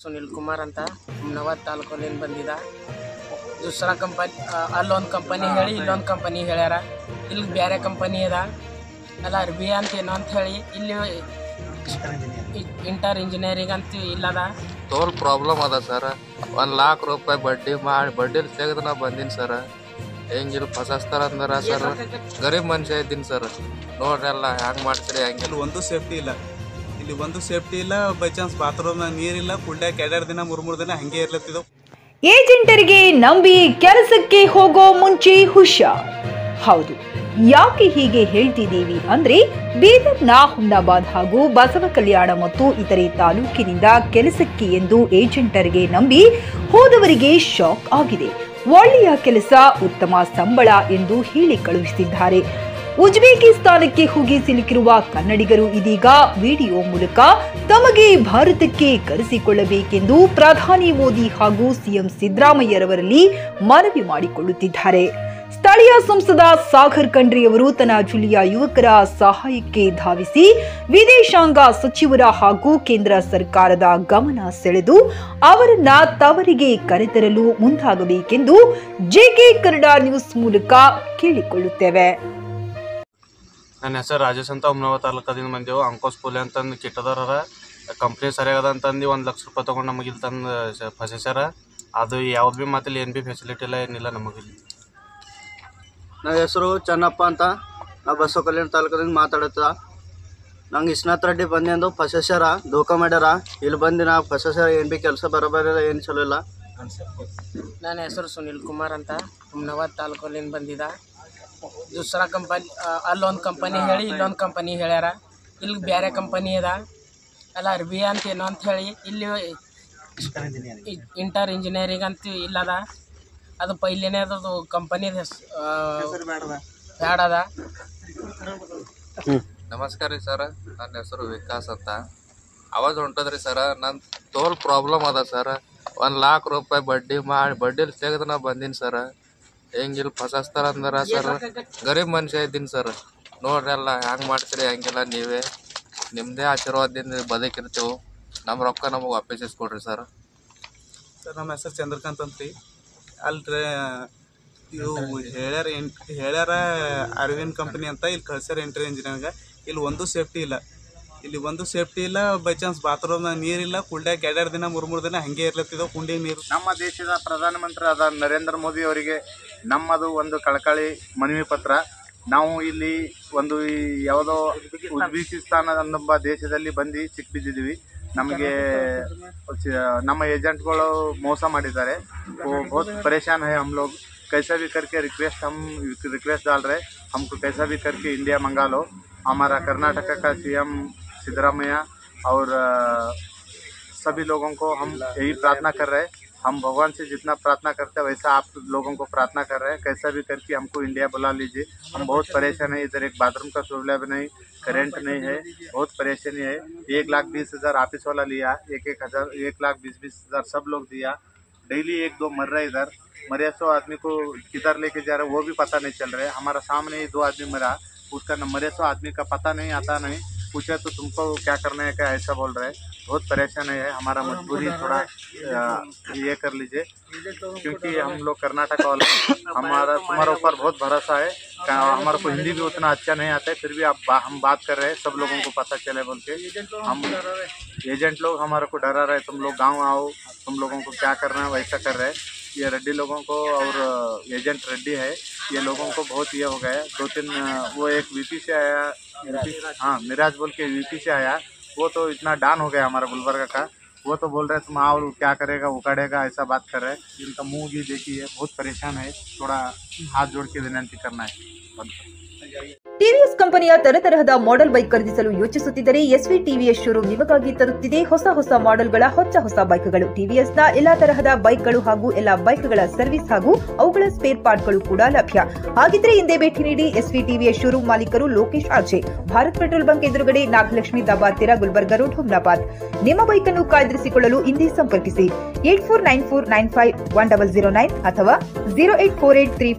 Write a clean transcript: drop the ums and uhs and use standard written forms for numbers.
ಸುನಿಲ್ ಕುಮಾರ್ ಅಂತ ಹುಮ್ನಾಬಾದ್ ತಾಲೂಕಲ್ಲಿಂದ ಬಂದಿದ್ದ. ದೂಸರಾ ಕಂಪನಿ ಅಲ್ಲೊಂದು ಕಂಪನಿ ಹೇಳಿ ಇಲ್ಲೊಂದು ಕಂಪನಿ ಹೇಳ್ಯಾರ. ಇಲ್ಲಿ ಬೇರೆ ಕಂಪನಿ ಅದ ಅಲ್ಲ ಅರ್ಬಿ ಅಂತ ಏನೋ ಅಂತ ಹೇಳಿ ಇಲ್ಲಿ ಇಂಟರ್ ಇಂಜಿನಿಯರಿಂಗ್ ಅಂತ ಇಲ್ಲದ. ತೋಲ್ ಪ್ರಾಬ್ಲಮ್ ಅದ ಸರ್. 1 लाख ರೂಪಾಯಿ ಬಡ್ಡಿ ಮಾಡಿ ಬಡ್ಡಿಲಿ ತೆಗೆದು ನಾ ಬಂದೀನಿ ಸರ್. ಹೆಂಗಿಲ್ಲಿ ಫಸಾಸ್ತಾರ ಅಂದ್ರೆ ಸರ್ ಗರೀಬ್ ಮನುಷ್ಯ ಇದ್ದೀನಿ ಸರ್. ನೋಡ್ರಿ ಎಲ್ಲ ಹ್ಯಾಂಗೆ ಮಾಡ್ತೀರಿ ಹಂಗೆ. ಒಂದು ಸೇಫ್ಟಿ ಇಲ್ಲ, ಇಲ್ಲಿ ಒಂದು ಸೇಫ್ಟಿ ಇಲ್ಲ. ಬೈ ಚಾನ್ಸ್ ಬಾತ್ರೂಮ್ ನೀರಿಲ್ಲ. ಕುಡ್ಯಾಕ 2 ದಿನ 3 ದಿನ ಹಂಗೆ ಇರ್ಲತ್ತಿದ್ದವು. ಏಜೆಂಟರಿಗೆ ನಂಬಿ ಕೆಲಸಕ್ಕೆ ಹೋಗೋ ಮುಂಚೆ ಹುಷಾರ್. ಹೌದು, ಯಾಕೆ ಹೀಗೆ ಹೇಳ್ತಿದ್ದೀವಿ ಅಂದ್ರೆ ಬೀದರ್ನ ಹುಮ್ನಾಬಾದ್ ಹಾಗೂ ಬಸವ ಕಲ್ಯಾಣ ಮತ್ತು ಇತರೆ ತಾಲೂಕಿನಿಂದ ಕೆಲಸಕ್ಕೆ ಎಂದು ಏಜೆಂಟರಿಗೆ ನಂಬಿ ಹೋದವರಿಗೆ ಶಾಕ್ ಆಗಿದೆ. ಒಳ್ಳೆಯ ಕೆಲಸ, ಉತ್ತಮ ಸಂಬಳ ಎಂದು ಹೇಳಿ ಕಳುಹಿಸಿದ್ದಾರೆ. ಉಜ್ಬೇಕಿಸ್ತಾನಕ್ಕೆ ಹೋಗಿ ಸಿಲುಕಿರುವ ಕನ್ನಡಿಗರು ಇದೀಗ ವಿಡಿಯೋ ಮೂಲಕ ತಮಗೆ ಭಾರತಕ್ಕೆ ಕರೆಸಿಕೊಳ್ಳಬೇಕೆಂದು ಪ್ರಧಾನಿ ಮೋದಿ ಹಾಗೂ ಸಿಎಂ ಸಿದ್ದರಾಮಯ್ಯರವರಲ್ಲಿ ಮನವಿ ಮಾಡಿಕೊಳ್ಳುತ್ತಿದ್ದಾರೆ. ಸ್ಥಳೀಯ ಸಂಸದ ಸಾಗರ್ ಖಂಡ್ರೆಯವರು ತನ್ನ ಜಿಲ್ಲೆಯ ಯುವಕರ ಸಹಾಯಕ್ಕೆ ಧಾವಿಸಿ ವಿದೇಶಾಂಗ ಸಚಿವರ ಹಾಗೂ ಕೇಂದ್ರ ಸರ್ಕಾರದ ಗಮನ ಸೆಳೆದು ಅವರನ್ನ ತವರಿಗೆ ಕರೆತರಲು ಮುಂದಾಗಬೇಕೆಂದು ಜೆಕೆ ಕನ್ನಡ ನ್ಯೂಸ್ ಮೂಲಕ ಕೇಳಿಕೊಳ್ಳುತ್ತೇವೆ. ನನ್ನ ಹೆಸರು ರಾಜೇಶ್ ಅಂತ ಹುಮ್ನಾಬಾದ್ ತಾಲೂಕದಿಂದ ಬಂದೆವು. ಅಂಕೋಸ್ ಪೋಲಿ ಅಂತಂದು ಕೆಟ್ಟದವ್ರ ಕಂಪ್ನಿ ಸರಿಯಾಗದ ಅಂತಂದು 1 ಲಕ್ಷ ರೂಪಾಯಿ ತೊಗೊಂಡು ನಮಗೆ ಇಲ್ಲಿ ತಂದು ಫಸೇಸ್ಯಾರ. ಅದು ಯಾವ್ದು ಭೀ ಮಾತಿಲ್ಲ, ಏನು ಭೀ ಫೆಸಿಲಿಟಿ ಇಲ್ಲ, ಏನಿಲ್ಲ ನಮಗಿಲ್ಲಿ. ನನ್ನ ಹೆಸರು ಚೆನ್ನಪ್ಪ ಅಂತ, ನಾ ಬಸವ ಕಲ್ಯಾಣ ತಾಲೂಕದಿಂದ ಮಾತಾಡುತ್ತ. ನಂಗೆ ಇಸ್ನಾಥ್ ರೆಡ್ಡಿ ಬಂದು ಅಂದು ಫಸೇಸ್ಯಾರ, ಧೋಕಾ ಮಾಡ್ಯಾರ. ಇಲ್ಲಿ ಬಂದು ನಾ ಫಸೇಸ್ಯಾರ, ಏನು ಭೀ ಕೆಲಸ ಬರೋಬರಿಲ್ಲ, ಏನು ಚಲೋ ಇಲ್ಲ. ನನ್ನ ಹೆಸರು ಸುನಿಲ್ ಕುಮಾರ್ ಅಂತ ಹುಮ್ನಾಬಾದ್ ತಾಲೂಕಲ್ಲಿಂದ ಬಂದಿದ್ದ. ದೂಸರಾ ಕಂಪನಿ ಅಲ್ಲೊಂದು ಕಂಪನಿ ಹೇಳಿ ಇಲ್ಲೊಂದು ಕಂಪನಿ ಹೇಳ್ಯಾರ. ಇಲ್ಲಿ ಬೇರೆ ಕಂಪನಿ ಅದ ಅಲ್ಲ ಅರ್ಬಿ ಅಂತ ಏನೋ ಅಂತ ಹೇಳಿ ಇಲ್ಲಿ ಇಂಟರ್ ಇಂಜಿನಿಯರಿಂಗ್ ಅಂತ ಇಲ್ಲದ. ಅದು ಪೈಲೇನೇ ಅದು ಕಂಪನಿ ಬ್ಯಾಡ ಅದ. ನಮಸ್ಕಾರ ರೀ ಸರ್, ನನ್ನ ಹೆಸರು ವಿಕಾಸ್ ಅಂತ. ಆವಾಜ್ ಹೊಂಟದ್ರಿ ಸರ್. ನನ್ನ ತೋಲ್ ಪ್ರಾಬ್ಲಮ್ ಅದ ಸರ್. 1 लाख ರೂಪಾಯಿ ಬಡ್ಡಿ ಮಾಡಿ ಬಡ್ಡಿಲಿ ತೆಗೆದು ನಾ ಬಂದೀನಿ ಸರ್. ಹೆಂಗಿಲ್ಲಿ ಫಸಾಸ್ತಾರ ಅಂದ್ರೆ ಸರ್ ಗರೀಬ್ ಮನುಷ್ಯ ಇದ್ದೀನಿ ಸರ್. ನೋಡ್ರಿ ಎಲ್ಲ ಹ್ಯಾಂಗೆ ಮಾಡ್ತೀರಿ ಹಂಗೆಲ್ಲ. ನೀವೇ ನಿಮ್ಮದೇ ಆಶೀರ್ವಾದದಿಂದ ಬದುಕಿರ್ತೀವಿ. ನಮ್ಮ ರೊಕ್ಕ ನಮಗೆ ವಾಪಸ್ ಕೊಡ್ರಿ ಸರ್. ಸರ್ ನಮ್ಮ ಹೆಸರು ಚಂದ್ರಕಾಂತ್ ಅಂತ್ರಿ. ಅಲ್ರಿ ಇವು ಹೇಳ್ಯಾರ ಅರವಿಂದ್ ಕಂಪನಿ ಅಂತ ಇಲ್ಲಿ ಕಳ್ಸ್ಯಾರ ಇಂಟರ್ ಇಂಜಿನಿಯರಿಂಗ್. ಇಲ್ಲಿ ಒಂದು ಸೇಫ್ಟಿ ಇಲ್ಲ, ಇಲ್ಲಿ ಒಂದು ಸೇಫ್ಟಿ ಇಲ್ಲ. ಬೈ ಚಾನ್ಸ್ ಬಾತ್ರೂಮ್ ನೀರಿಲ್ಲ. ಕುಡ್ಯಾಕ 2 ದಿನ 3 ದಿನ ಹಂಗೆ ಇರ್ಲತ್ತಿದ್ದವು ಕುಂಡಿ ನೀರು. ನಮ್ಮ ದೇಶದ ಪ್ರಧಾನಮಂತ್ರಿ ಆದ ನರೇಂದ್ರ ಮೋದಿ ಅವರಿಗೆ ನಮ್ಮದು ಒಂದು ಕಳಕಳಿ ಮನವಿ ಪತ್ರ. ನಾವು ಇಲ್ಲಿ ಒಂದು ಯಾವುದೋ ಉಜ್ಬೇಕಿಸ್ತಾನ ಎಂಬ ದೇಶದಲ್ಲಿ ಬಂದು ಸಿಕ್ಕಿಬಿದ್ದಿದ್ದೀವಿ. ನಮಗೆ ನಮ್ಮ ಏಜೆಂಟ್ಗಳು ಮೋಸ ಮಾಡಿದ್ದಾರೆ. बहुत परेशान है हम लोग. कैसा भी करके रिक्वेस्ट डाल रहे, हमको कैसा भी करके इंडिया मंगा लो. हमारा कर्नाटक का सीएम सिद्धरामैया और सभी लोगों को हम यही प्रार्थना कर रहे हैं. हम भगवान से जितना प्रार्थना करते हैं वैसा आप लोगों को प्रार्थना कर रहे हैं. कैसा भी करके हमको इंडिया बुला लीजिए. हम बहुत परेशान है. इधर एक बाथरूम का सुविधा भी नहीं, करेंट नहीं है, बहुत परेशानी है. 1,20,000 ऑफिस वाला लिया, 1,20,000 सब लोग दिया. डेली 1-2 मर रहे. इधर मरे 100 आदमी को किधर लेके जा रहे वो भी पता नहीं चल रहे. हमारा सामने ही 2 आदमी मरा, उसका मरे 100 आदमी का पता नहीं, आता नहीं. पूछे तो तुमको क्या करना है, क्या ऐसा बोल रहे हैं. बहुत परेशान है. हमारा मजबूरी थोड़ा ये कर लीजिए, क्योंकि हम लोग कर्नाटक वाले. तुम्हारा ऊपर बहुत भरोसा है. हमारे को हिंदी भी उतना अच्छा नहीं आता है, फिर भी हम बात कर रहे हैं, सब लोगों को पता चले बोल के. हम एजेंट लोग हमारे को डरा रहे, तुम लोग गाँव आओ, तुम लोगों को क्या करना है वैसा कर रहे हैं. ये रेड्डी लोगों को और एजेंट रेड्डी है, ये लोगों को बहुत ये हो गया. 2-3 वो एक वीपी से आया, हाँ मिराज बोल के वीपी से आया. वो तो इतना डान हो गया हमारा गुलबर्गा का. वो तो बोल रहे तुम आओ क्या करेगा उखाड़ेगा, ऐसा बात कर रहे हैं. इनका मुंह भी देखिए, बहुत परेशान है. थोड़ा हाथ जोड़ के विनंती करना है. ಟಿವಿಎಸ್ ಕಂಪನಿಯ ತರತರಹದ ಮಾಡೆಲ್ ಬೈಕ್ ಖರೀದಿಸಲು ಯೋಚಿಸುತ್ತಿದ್ದರೆ ಎಸ್ವಿ ಟಿವಿಎಸ್ ಶೋರೂಮ್ ನಿಮಗಾಗಿ ತರುತ್ತಿದೆ ಹೊಸ ಮಾಡೆಲ್ಗಳ ಹೊಸ ಬೈಕ್ಗಳು. ಟಿವಿಎಸ್ನ ಎಲ್ಲಾ ತರಹದ ಬೈಕ್ಗಳು ಹಾಗೂ ಎಲ್ಲಾ ಬೈಕ್ಗಳ ಸರ್ವಿಸ್ ಹಾಗೂ ಅವುಗಳ ಸ್ಪೇರ್ ಪಾರ್ಟ್ಗಳು ಕೂಡ ಲಭ್ಯ. ಹಾಗಿದ್ರೆ ಹಿಂದೆ ಭೇಟಿ ನೀಡಿ. ಎಸ್ವಿ ಟಿವಿಎಸ್ ಶೋರೂಮ್ ಮಾಲೀಕರು Lokesh RJ, Bharat petrol bunk ಎದುರುಗಡೆ, ನಾಗಲಕ್ಷ್ಮಿ ದಾಬಾ ಹತ್ತಿರ, ಗುಲ್ಬರ್ಗಾ ರೋಡ್, ಹುಮ್ನಾಬಾದ್. ನಿಮ್ಮ ಬೈಕ್ ಅನ್ನು ಕಾಯ್ದಿರಿಸಿಕೊಳ್ಳಲು ಹಿಂದೆ ಸಂಪರ್ಕಿಸಿ 8494951009 ಅಥವಾ 08483